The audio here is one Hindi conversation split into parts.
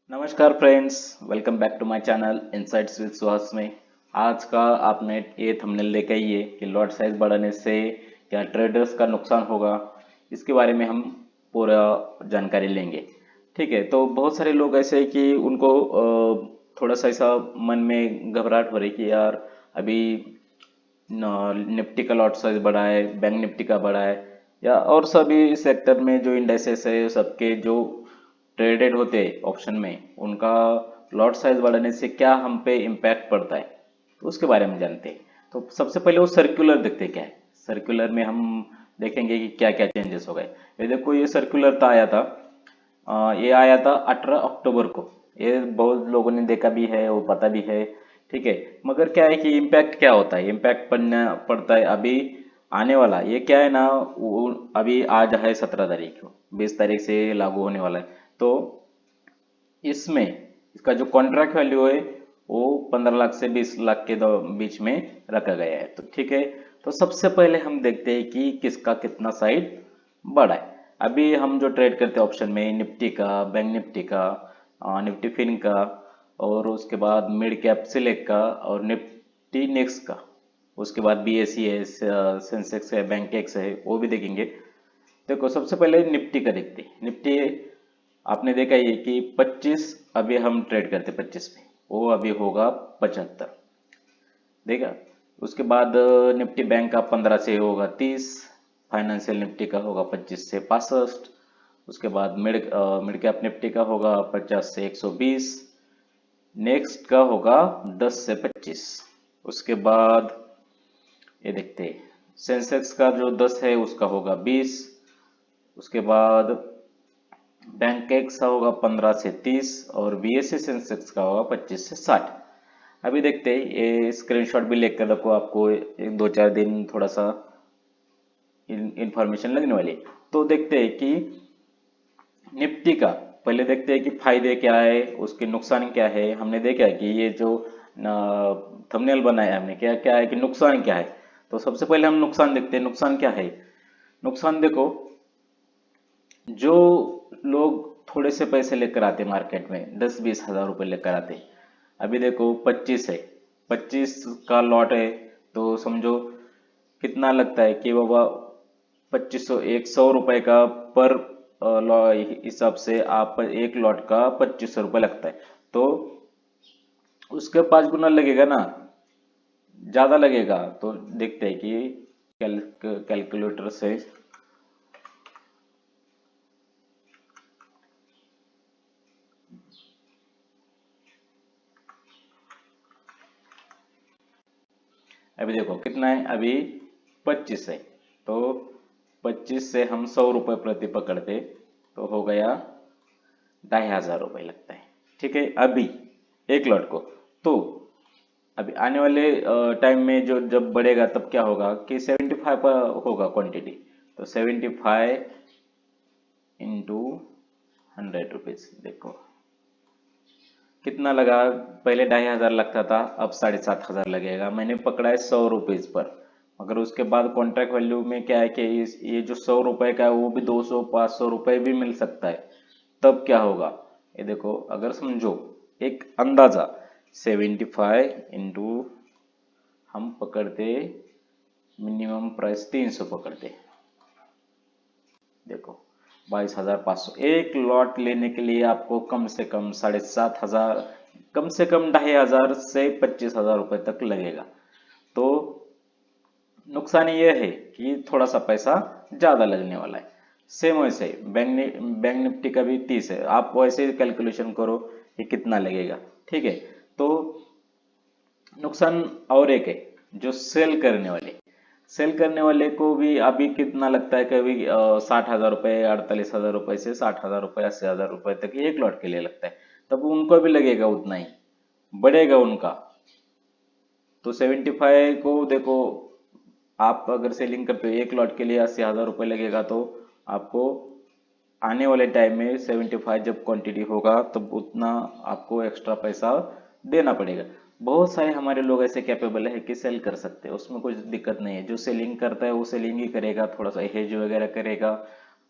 नमस्कार friends, welcome back to my channel insights with Suhas में। आज का आपने ये थंबनेल देखा ही है कि लॉट साइज बढ़ाने से क्या ट्रेडर्स का नुकसान होगा। इसके बारे में हम पूरा जानकारी लेंगे। ठीक है, तो बहुत सारे लोग ऐसे हैं कि उनको थोड़ा सा ऐसा मन में घबराहट हो रही कि यार अभी निफ्टी का लॉट साइज बढ़ा है, बैंक निफ्टी का बढ़ा है, या और सभी सेक्टर में जो इंडेक्सेस है सबके जो ट्रेडेड होते हैं ऑप्शन में, उनका लॉट साइज बढ़ाने से क्या हम पे इम्पैक्ट पड़ता है, तो उसके बारे में जानते हैं। तो सबसे पहले वो सर्कुलर देखते हैं क्या है। सर्कुलर में हम देखेंगे कि क्या क्या चेंजेस हो गए। ये देखो, ये सर्कुलर था आया था, ये आया था 18 अक्टूबर को। ये बहुत लोगों ने देखा भी है, वो पता भी है। ठीक है, मगर क्या है कि इम्पैक्ट क्या होता है, इम्पैक्ट पड़ता है अभी आने वाला। ये क्या है ना, अभी आज है 17 तारीख को, 20 तारीख से लागू होने वाला है। तो इसमें इसका जो कॉन्ट्रैक्ट वैल्यू है वो 15 लाख से 20 लाख के बीच में रखा गया है। तो ठीक है, तो सबसे पहले हम देखते हैं कि किसका कितना साइड बढ़ा है। अभी हम जो ट्रेड करते हैं ऑप्शन में, निफ्टी का, बैंक निफ्टी का, निफ्टी फिन का, और उसके बाद मिड कैप सिलेक्ट का, और निफ्टी नेक्स्ट का, उसके बाद बीएसई है, सेंसेक्स है, बैंक एक्स है, वो भी देखेंगे। देखो, सबसे पहले निफ्टी का देखते हैं। निफ्टी आपने देखा ये कि 25 अभी हम ट्रेड करते 25 में, वो अभी होगा 75। देखा, उसके बाद निफ्टी बैंक का 15 से होगा 30, फाइनेंशियल निफ्टी का होगा 25 से 65, उसके बाद मिड कैप निफ्टी का होगा 50 से 120, नेक्स्ट का होगा 10 से 25। उसके बाद ये देखते हैं, सेंसेक्स का जो 10 है उसका होगा 20, उसके बाद बैंक एक्स का होगा 15 से 30, और बीएसई सेंसेक्स का होगा 25 से 60। अभी देखते हैं, ये स्क्रीनशॉट भी लेकर रखो, आपको एक दो चार दिन थोड़ा सा इंफॉर्मेशन लगने वाली है। तो देखते हैं कि निफ्टी का पहले देखते हैं कि फायदे क्या है, उसके नुकसान क्या है। हमने देखा है कि ये जो थंबनेल बनाया हमने, क्या क्या है कि नुकसान क्या है। तो सबसे पहले हम नुकसान देखते हैं, नुकसान क्या है। नुकसान देखो, जो लोग थोड़े से पैसे लेकर आते मार्केट में, 10-20 हजार रुपए लेकर आते, अभी देखो 25 है, 25 का लॉट है, तो समझो कितना लगता है कि बाबा 2500, 100 रुपए का पर हिसाब से आप एक लॉट का 2500 रुपये लगता है। तो उसके 5 गुना लगेगा ना, ज्यादा लगेगा। तो देखते हैं कि कैलकुलेटर से अभी देखो कितना है, अभी 25 है। तो 25 से हम 100 रुपये प्रति पकड़ते तो हो गया 2500 रुपये लगता है। ठीक है, अभी एक लॉट को। तो अभी आने वाले टाइम में जो जब बढ़ेगा तब क्या होगा कि 75 पर होगा क्वांटिटी। तो 75 इंटू 100 रुपीज, देखो कितना लगा। पहले 2500 लगता था, अब 7500 लगेगा। मैंने पकड़ा है 100 रुपीज पर, मगर उसके बाद कॉन्ट्रैक्ट वैल्यू में क्या है कि ये जो 100 रुपए का है वो भी 200-500 रुपए भी मिल सकता है। तब क्या होगा, ये देखो, अगर समझो एक अंदाजा 75 इंटू हम पकड़ते, मिनिमम प्राइस 300 पकड़ते, देखो 22,500। एक लॉट लेने के लिए आपको कम से कम 7,500, कम से कम 2,500 से 25,000 रुपए तक लगेगा। तो नुकसान ये है कि थोड़ा सा पैसा ज्यादा लगने वाला है। सेम वैसे बैंक निफ्टी का भी 30 है, आप वैसे कैलकुलेशन करो कि कितना लगेगा। ठीक है, तो नुकसान और एक है, जो सेल करने वाले को भी अभी कितना लगता है कि अभी 60,000 रुपए, 48,000 रुपए से 60,000 रुपए, 80,000 रुपए तक एक लॉट के लिए लगता है। तब उनको भी लगेगा उतना ही, बढ़ेगा उनका। तो 75 को देखो, आप अगर सेलिंग करते हो एक लॉट के लिए 80,000 रुपए लगेगा, तो आपको आने वाले टाइम में 75 जब क्वांटिटी होगा तब उतना आपको एक्स्ट्रा पैसा देना पड़ेगा। बहुत सारे हमारे लोग ऐसे कैपेबल है कि सेल कर सकते हैं, उसमें कुछ दिक्कत नहीं है। जो सेलिंग करता है वो सेलिंग ही करेगा, थोड़ा सा हेज वगैरह करेगा,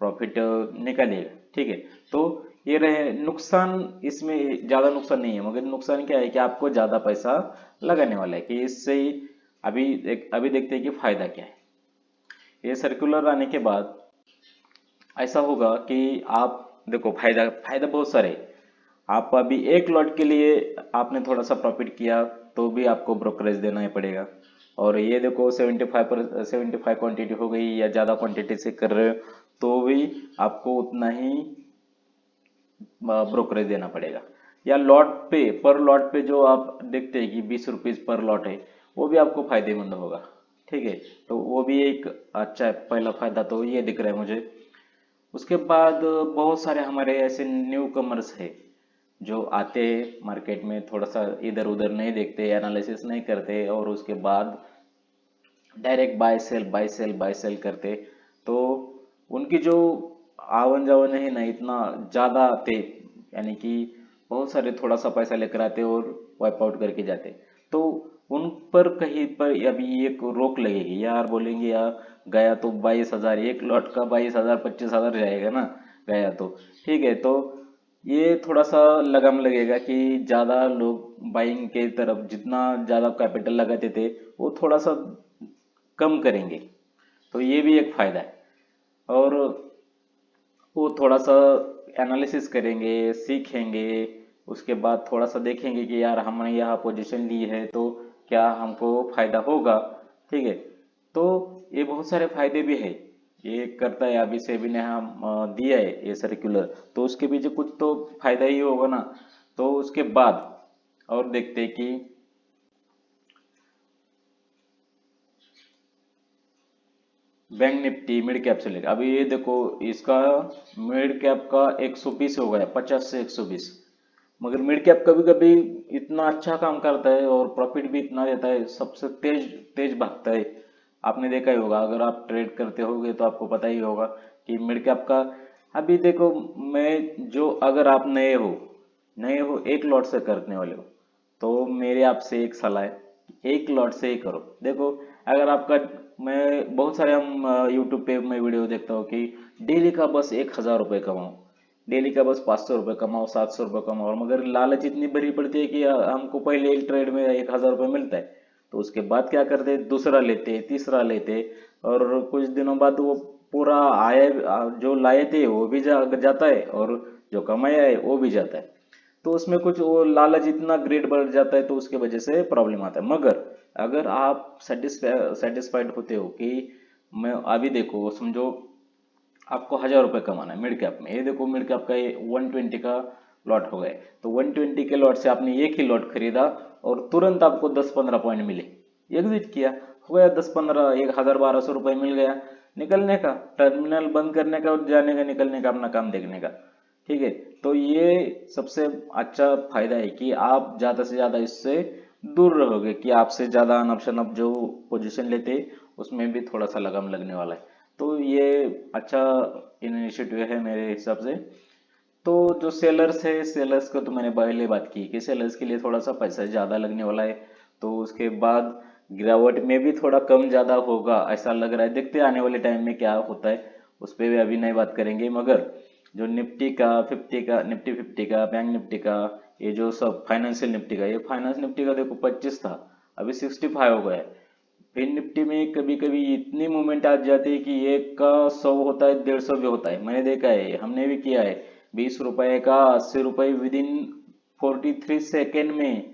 प्रॉफिट निकालेगा। ठीक है, तो ये रहे नुकसान। इसमें ज्यादा नुकसान नहीं है, मगर नुकसान क्या है कि आपको ज्यादा पैसा लगाने वाला है। कि इससे ही अभी देखते हैं कि फायदा क्या है। ये सर्कुलर आने के बाद ऐसा होगा कि आप देखो, फायदा फायदा बहुत सारे हैं। आप अभी एक लॉट के लिए आपने थोड़ा सा प्रॉफिट किया तो भी आपको ब्रोकरेज देना ही पड़ेगा। और ये देखो 75 क्वांटिटी हो गई या ज़्यादा क्वांटिटी से कर रहे हो तो भी आपको उतना ही ब्रोकरेज देना पड़ेगा। या लॉट पे, पर लॉट पे जो आप देखते हैं कि 20 रुपीज पर लॉट है, वो भी आपको फायदेमंद होगा। ठीक है, तो वो भी एक अच्छा है। पहला फायदा तो ये दिख रहा है मुझे। उसके बाद बहुत सारे हमारे ऐसे न्यू कमर्स है जो आते हैं मार्केट में, थोड़ा सा इधर उधर नहीं देखते, एनालिसिस नहीं करते, और उसके बाद डायरेक्ट बाय सेल करते। तो उनकी जो आवन जावन है ना, इतना ज़्यादा आते, यानी कि बहुत सारे थोड़ा सा पैसा लेकर आते और वाइप आउट करके जाते। तो उन पर कहीं पर अभी एक रोक लगेगी यार, बोलेंगे यार गया तो 22,000, एक लॉट का 22,000 25,000 जाएगा ना गया तो। ठीक है, तो ये थोड़ा सा लगाम लगेगा कि ज़्यादा लोग बाइंग के तरफ, जितना ज़्यादा कैपिटल लगाते थे वो थोड़ा सा कम करेंगे। तो ये भी एक फायदा है। और वो थोड़ा सा एनालिसिस करेंगे, सीखेंगे, उसके बाद थोड़ा सा देखेंगे कि यार हमने यहाँ पोजीशन ली है तो क्या हमको फायदा होगा। ठीक है, तो ये बहुत सारे फायदे भी है। ये करता है, अभी सेबी ने हम दिया है ये सर्कुलर, तो उसके पीछे कुछ तो फायदा ही होगा ना। तो उसके बाद और देखते हैं कि बैंक निफ्टी मिड कैप से लेकर अभी ये देखो, इसका मिड कैप का 120 हो गया, 50 से 120। मगर मिड कैप कभी कभी इतना अच्छा काम करता है और प्रॉफिट भी इतना देता है, सबसे तेज तेज भागता है। आपने देखा ही होगा, अगर आप ट्रेड करते होगे तो आपको पता ही होगा कि मिड कैप का। अभी देखो, मैं जो, अगर आप नए हो एक लॉट से करने वाले हो, तो मेरे आपसे एक सलाह है, एक लॉट से ही करो। देखो, अगर आपका, मैं बहुत सारे हम यूट्यूब पे मैं वीडियो देखता हूँ कि डेली का बस 1,000 रुपये कमाओ, डेली का बस 500 रुपये कमाओ, 700 रुपये कमाओ। मगर लालच इतनी भरी पड़ती है कि हमको पहले एक ट्रेड में 1,000 रुपये मिलता है, तो उसके बाद क्या करते, दूसरा लेते, तीसरा लेते, और कुछ दिनों बाद वो पूरा जो लाए थे वो भी जाता है, और जो कमाया है वो भी जाता है। तो उसमें कुछ वो लालच, इतना ग्रेड बढ़ जाता है, तो उसके वजह से प्रॉब्लम आता है। मगर अगर आप सेटिस्फाइड होते हो कि मैं अभी देखो, समझो आपको 1,000 रुपये कमाना है मिड कैप में, ये देखो मिड कैप का ये 120 का लॉट हो गए, तो 120 के लॉट से आपने एक ही लॉट खरीदा और तुरंत आपको 10-15 पॉइंट मिले, एग्जिट किया, हो गया 10-15, 1,000-1,200 रुपये मिल गया। निकलने का, टर्मिनल बंद करने का और जाने का, निकलने का, अपना काम देखने का। ठीक है, तो ये सबसे अच्छा फायदा है कि आप ज्यादा से ज्यादा इससे दूर रहोगे, कि आपसे ज्यादा अनऑप्शन आप जो पोजीशन लेते उसमें भी थोड़ा सा लगाम लगने वाला है। तो ये अच्छा इनिशिएटिव है मेरे हिसाब से। तो जो सेलर्स है, सेलर्स का तो मैंने पहले बात की कि सेलर्स के लिए थोड़ा सा पैसा ज़्यादा लगने वाला है। तो उसके बाद गिरावट में भी थोड़ा कम ज़्यादा होगा ऐसा लग रहा है, देखते हैं आने वाले टाइम में क्या होता है, उस पर भी अभी नहीं बात करेंगे। मगर जो निफ्टी का 50 का, निफ्टी 50 का, बैंक निफ्टी का, ये जो सब फाइनेंशियल निफ्टी का, ये फाइनेंस निफ्टी का देखो 25 था, अभी 65 हो गया है। फिर निफ्टी में कभी कभी इतनी मूवमेंट आ जाती है कि एक का 100 होता है, 150 भी होता है, मैंने देखा है, हमने भी किया है। 20 रुपए का 80 रुपए विद इन 43 सेकेंड में,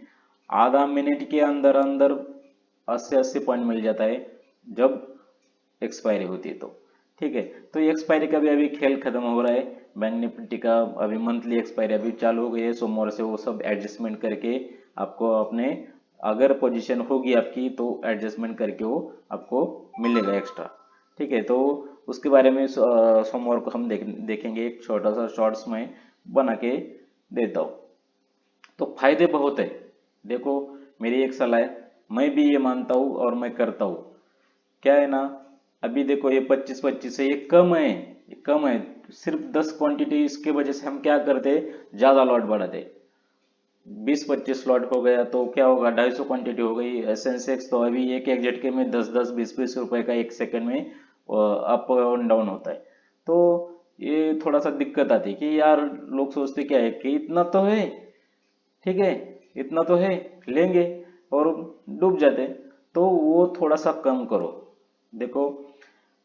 आधा मिनट के अंदर अंदर 80-80 पॉइंट मिल जाता है जब एक्सपायरी होती है तो। ठीक है, तो ये एक्सपायरी का भी अभी खेल खत्म हो रहा है। बैंक निफ्टी का अभी मंथली एक्सपायरी अभी चालू हो गई है, सोमवार से वो सब एडजस्टमेंट करके आपको अपने, अगर पोजीशन होगी आपकी तो एडजस्टमेंट करके वो आपको मिलेगा एक्स्ट्रा। ठीक है, तो उसके बारे में सोमवार को हम देखेंगे, एक छोटा सा शॉर्ट्स में बना के देता हूँ। तो फायदे बहुत है। देखो, मेरी एक सलाह है, मैं भी ये मानता हूँ और मैं करता हूँ। क्या है ना, अभी देखो ये 25-25 है, ये कम है, ये कम है। सिर्फ 10 क्वांटिटी, इसके वजह से हम क्या करते, ज्यादा लॉट बढ़ाते। 20-25 स्लॉट हो गया तो क्या होगा, 250 क्वांटिटी हो गई। सेंसेक्स तो अभी एक एक झटके में 10-10 20-20 रुपए का एक सेकंड में अप और डाउन होता है। तो ये थोड़ा सा दिक्कत आती है कि यार लोग सोचते क्या है कि इतना तो है, ठीक है, इतना तो है, लेंगे और डूब जाते। तो वो थोड़ा सा कम करो। देखो,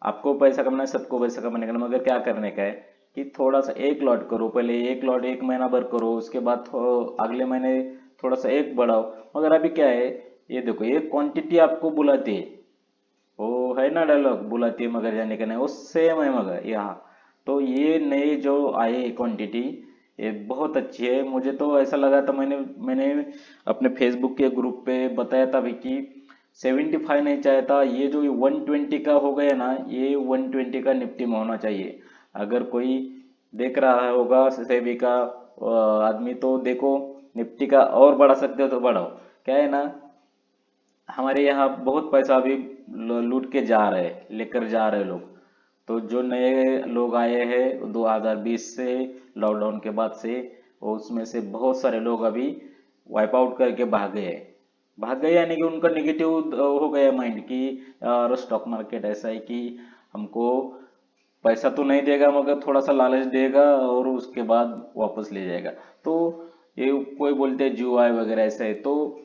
आपको पैसा कमाना है, सबको पैसा कमाने का, मगर क्या करने का है कि थोड़ा सा एक लॉट करो, पहले एक लॉट एक महीना भर करो, उसके बाद अगले महीने थोड़ा सा एक बढ़ाओ। मगर अभी क्या है, ये देखो, ये क्वांटिटी आपको बुलाती है, वो है ना डायलॉग, बुलाती है मगर जाने का नहीं, वो सेम है मगर यहाँ। तो ये नए जो आए क्वांटिटी, ये बहुत अच्छी है। मुझे तो ऐसा लगा था, मैंने मैंने अपने फेसबुक के ग्रुप पे बताया था भी कि 75 नहीं चाहता, ये जो 120 का हो गया ना, ये 120 का निफ्टी में होना चाहिए। अगर कोई देख रहा होगा सेबी का आदमी, तो देखो, निफ्टी का और बढ़ा सकते हो तो बढ़ाओ। क्या है ना, हमारे यहाँ बहुत पैसा अभी लूट के जा रहे हैं, लेकर जा रहे हैं लोग। तो जो नए लोग आए हैं 2020 से, लॉकडाउन के बाद से, उसमें से बहुत सारे लोग अभी वाइप आउट करके भाग गए। भाग गए यानी कि उनका निगेटिव हो गया माइंड कि यार स्टॉक मार्केट ऐसा है कि हमको पैसा तो नहीं देगा मगर थोड़ा सा लालच देगा और उसके बाद वापस ले जाएगा। तो ये कोई बोलते हैं जुआ है वगैरह, ऐसा है। तो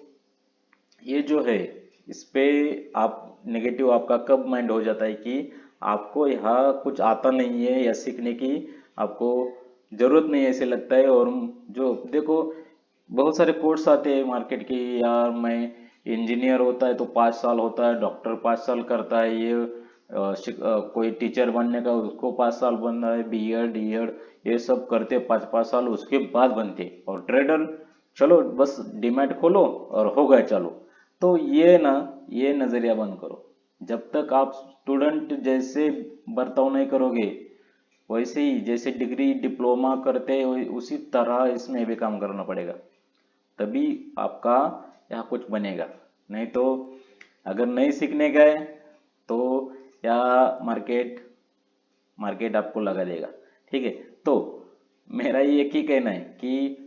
ये जो है, इस पे आप नेगेटिव आपका कब माइंड हो जाता है कि आपको यहाँ कुछ आता नहीं है या सीखने की आपको जरूरत नहीं है, ऐसे लगता है। और जो देखो, बहुत सारे कोर्स आते हैं मार्केट की, यार मैं इंजीनियर होता है तो 5 साल होता है, डॉक्टर 5 साल करता है, ये कोई टीचर बनने का उसको 5 साल बनना है, बीएड डीएड, ये सब करते 5-5 साल, उसके बाद बनते। और ट्रेडर, चलो बस डीमैट खोलो और हो गए चलो। तो ये ना, ये नजरिया बंद करो। जब तक आप स्टूडेंट जैसे बर्ताव नहीं करोगे, वैसे ही जैसे डिग्री डिप्लोमा करते उसी तरह इसमें भी काम करना पड़ेगा, तभी आपका यहाँ कुछ बनेगा। नहीं तो अगर नहीं सीखने गए तो या मार्केट मार्केट आपको लगा देगा। ठीक है, तो मेरा ये एक ही कहना है कि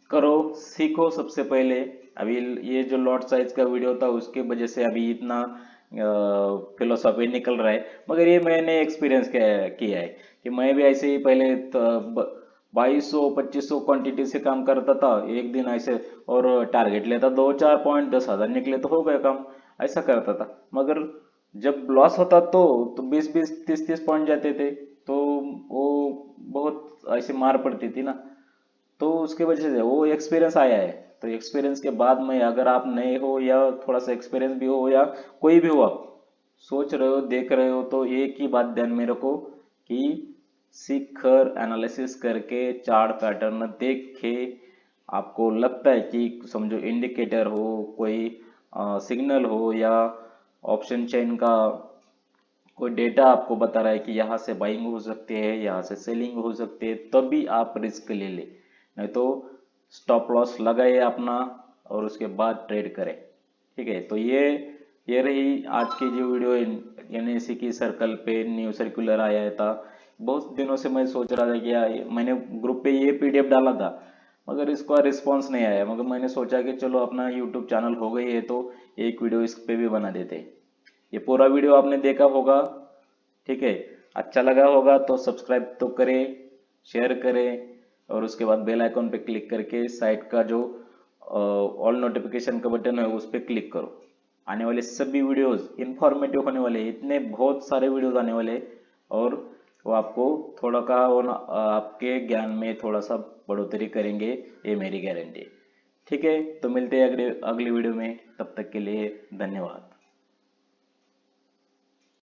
करो, सीखो सबसे पहले। अभी ये जो लॉट साइज का वीडियो था उसके वजह से अभी इतना फिलोसॉफी निकल रहा है, मगर ये मैंने एक्सपीरियंस किया है कि मैं भी ऐसे ही पहले 2200-2500 क्वांटिटी से काम करता था एक दिन ऐसे, और टारगेट लेता 2-4 पॉइंट, 10,000 निकले तो हो गया काम, ऐसा करता था। मगर जब लॉस होता तो 20-20 30-30 पॉइंट जाते थे, तो वो बहुत ऐसे मार पड़ती थी ना। तो उसके वजह से वो एक्सपीरियंस आया है। तो एक्सपीरियंस के बाद में, अगर आप नए हो या थोड़ा सा एक्सपीरियंस भी हो या कोई भी हो, आप सोच रहे हो देख रहे हो, तो एक ही बात ध्यान में रखो कि सीख कर एनालिसिस करके चार्ट पैटर्न देख के आपको लगता है कि समझो इंडिकेटर हो, कोई सिग्नल हो, या ऑप्शन चेन का कोई डेटा आपको बता रहा है कि यहाँ से बाइंग हो सकती है, यहाँ से सेलिंग हो सकती है, तभी आप रिस्क ले ले। नहीं तो स्टॉप लॉस लगाए अपना और उसके बाद ट्रेड करें। ठीक है, तो ये रही आज की जो वीडियो एनएससी की सर्कल पे न्यू सर्कुलर आया था। बहुत दिनों से मैं सोच रहा था कि यार मैंने ग्रुप पे ये पीडीएफ डाला था, मगर इसका रिस्पांस नहीं आया। मगर मैंने सोचा कि चलो अपना यूट्यूब चैनल हो गई है तो एक वीडियो इस पे भी बना देते। ये पूरा वीडियो आपने देखा होगा, ठीक है। अच्छा लगा होगा तो सब्सक्राइब तो करें, शेयर करें, और उसके बाद बेल आइकॉन पे क्लिक करके साइड का जो ऑल नोटिफिकेशन का बटन है उस पर क्लिक करो। आने वाले सभी वीडियोस इंफॉर्मेटिव होने वाले हैं, इतने बहुत सारे वीडियोस आने वाले हैं, और वो आपको थोड़ा का वो आपके ज्ञान में थोड़ा सा बढ़ोतरी करेंगे, ये मेरी गारंटी है। ठीक है, तो मिलते हैं अगले अगली वीडियो में, तब तक के लिए धन्यवाद।